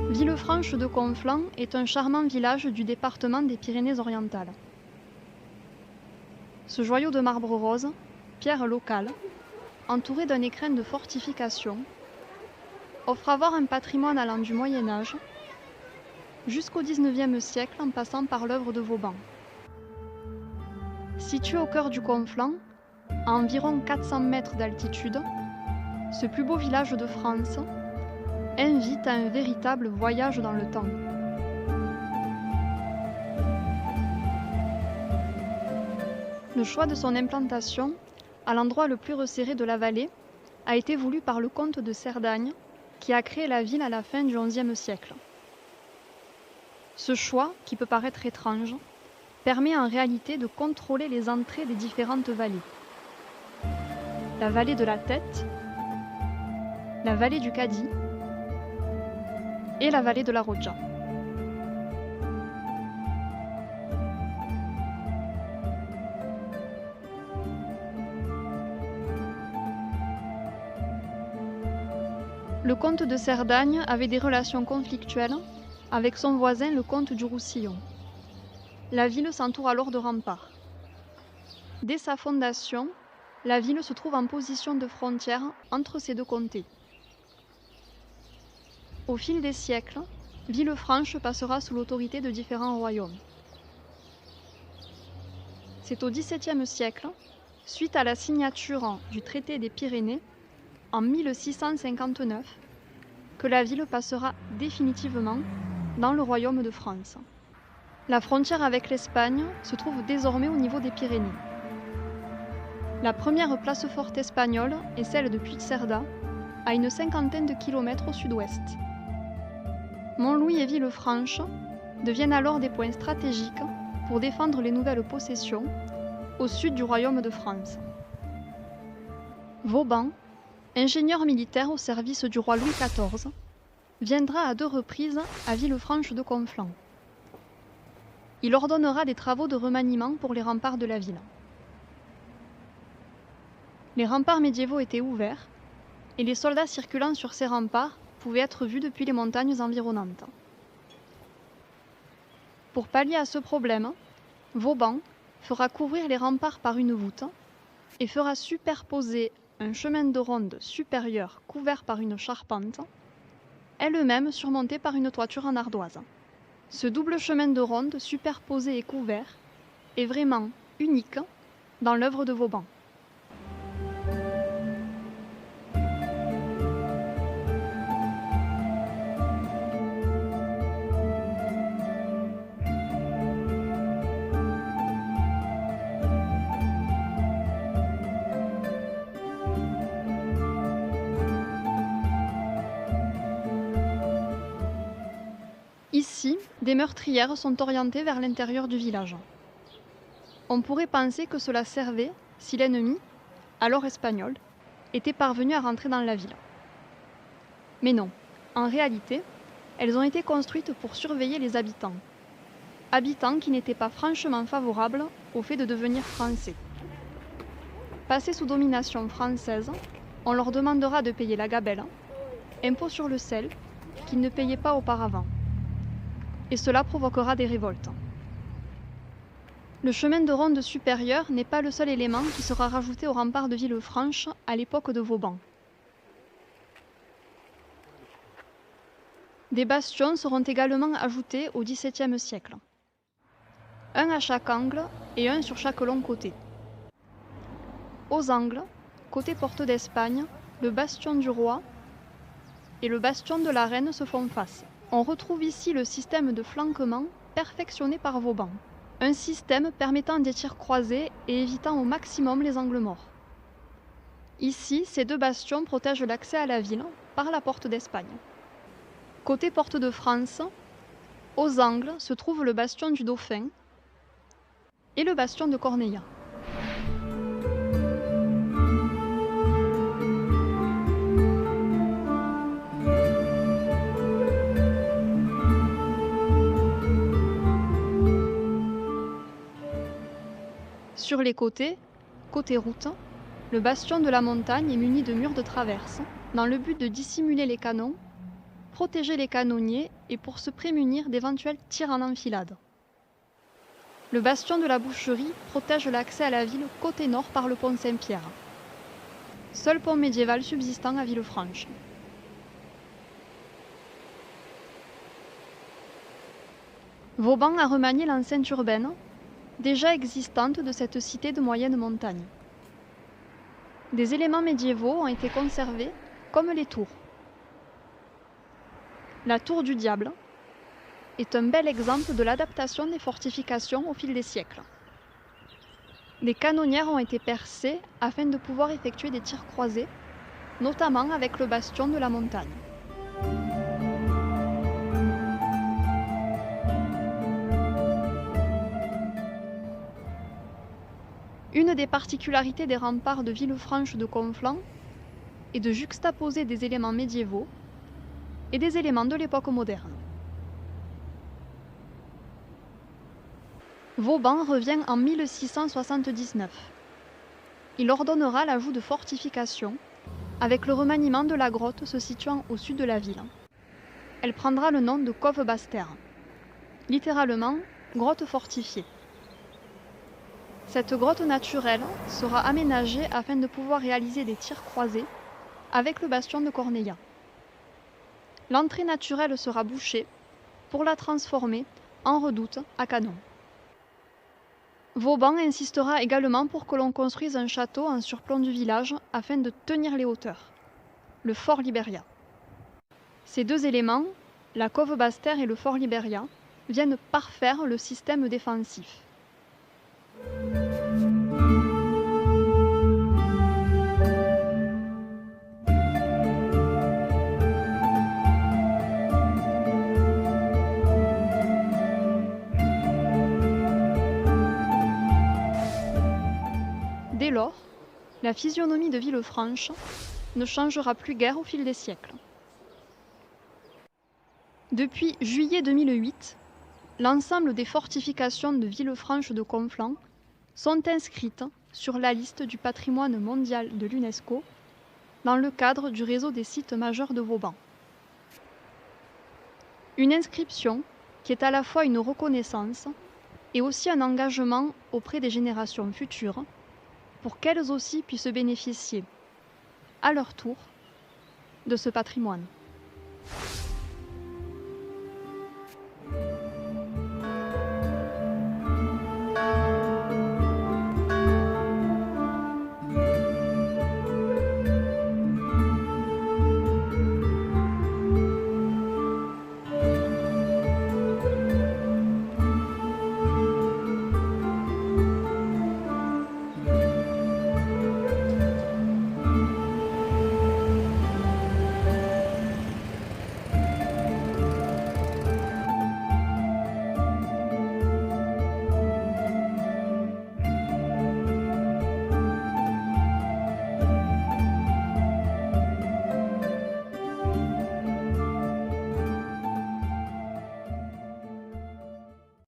Villefranche de Conflans est un charmant village du département des Pyrénées-Orientales. Ce joyau de marbre rose, pierre locale, entouré d'un écrin de fortification, offre à voir un patrimoine allant du Moyen-Âge jusqu'au XIXe siècle en passant par l'œuvre de Vauban. Situé au cœur du Conflans, à environ 400 mètres d'altitude, ce plus beau village de France invite à un véritable voyage dans le temps. Le choix de son implantation, à l'endroit le plus resserré de la vallée, a été voulu par le comte de Cerdagne, qui a créé la ville à la fin du XIe siècle. Ce choix, qui peut paraître étrange, permet en réalité de contrôler les entrées des différentes vallées. La vallée de la Tête, la vallée du Cadí et la vallée de la Roggia. Le comte de Cerdagne avait des relations conflictuelles avec son voisin le comte du Roussillon. La ville s'entoure alors de remparts. Dès sa fondation, la ville se trouve en position de frontière entre ces deux comtés. Au fil des siècles, Villefranche passera sous l'autorité de différents royaumes. C'est au XVIIe siècle, suite à la signature du traité des Pyrénées, en 1659, que la ville passera définitivement dans le royaume de France. La frontière avec l'Espagne se trouve désormais au niveau des Pyrénées. La première place forte espagnole est celle de Puigcerdà, à une cinquantaine de kilomètres au sud-ouest. Montlouis et Villefranche deviennent alors des points stratégiques pour défendre les nouvelles possessions au sud du royaume de France. Vauban, ingénieur militaire au service du roi Louis XIV, viendra à 2 reprises à Villefranche de Conflans. Il ordonnera des travaux de remaniement pour les remparts de la ville. Les remparts médiévaux étaient ouverts et les soldats circulant sur ces remparts pouvaient être vus depuis les montagnes environnantes. Pour pallier à ce problème, Vauban fera couvrir les remparts par une voûte et fera superposer un chemin de ronde supérieur couvert par une charpente, elle-même surmontée par une toiture en ardoise. Ce double chemin de ronde superposé et couvert est vraiment unique dans l'œuvre de Vauban. Ici, des meurtrières sont orientées vers l'intérieur du village. On pourrait penser que cela servait si l'ennemi, alors espagnol, était parvenu à rentrer dans la ville. Mais non, en réalité, elles ont été construites pour surveiller les habitants. Habitants qui n'étaient pas franchement favorables au fait de devenir français. Passés sous domination française, on leur demandera de payer la gabelle, impôt sur le sel, qu'ils ne payaient pas auparavant. Et cela provoquera des révoltes. Le chemin de ronde supérieur n'est pas le seul élément qui sera rajouté au rempart de Villefranche à l'époque de Vauban. Des bastions seront également ajoutés au XVIIe siècle. Un à chaque angle et un sur chaque long côté. Aux angles, côté porte d'Espagne, le bastion du roi et le bastion de la reine se font face. On retrouve ici le système de flanquement perfectionné par Vauban. Un système permettant des tirs croisés et évitant au maximum les angles morts. Ici, ces 2 bastions protègent l'accès à la ville par la porte d'Espagne. Côté porte de France, aux angles se trouve le bastion du Dauphin et le bastion de Corneilla. Sur les côtés, côté route, le bastion de la montagne est muni de murs de traverse, dans le but de dissimuler les canons, protéger les canonniers et pour se prémunir d'éventuels tirs en enfilade. Le bastion de la boucherie protège l'accès à la ville côté nord par le pont Saint-Pierre, seul pont médiéval subsistant à Villefranche. Vauban a remanié l'enceinte urbaine, déjà existante de cette cité de moyenne montagne. Des éléments médiévaux ont été conservés, comme les tours. La tour du Diable est un bel exemple de l'adaptation des fortifications au fil des siècles. Des canonnières ont été percées afin de pouvoir effectuer des tirs croisés, notamment avec le bastion de la montagne. Une des particularités des remparts de Villefranche de Conflans est de juxtaposer des éléments médiévaux et des éléments de l'époque moderne. Vauban revient en 1679. Il ordonnera l'ajout de fortifications avec le remaniement de la grotte se situant au sud de la ville. Elle prendra le nom de Cove Basse-Terre, littéralement grotte fortifiée. Cette grotte naturelle sera aménagée afin de pouvoir réaliser des tirs croisés avec le bastion de Corneillat. L'entrée naturelle sera bouchée pour la transformer en redoute à canon. Vauban insistera également pour que l'on construise un château en surplomb du village afin de tenir les hauteurs, le fort Libéria. Ces deux éléments, la Cove Basse-Terre et le fort Libéria, viennent parfaire le système défensif. Dès lors, la physionomie de Villefranche ne changera plus guère au fil des siècles. Depuis juillet 2008, l'ensemble des fortifications de Villefranche de Conflans sont inscrites sur la liste du patrimoine mondial de l'UNESCO dans le cadre du réseau des sites majeurs de Vauban. Une inscription qui est à la fois une reconnaissance et aussi un engagement auprès des générations futures pour qu'elles aussi puissent bénéficier, à leur tour, de ce patrimoine.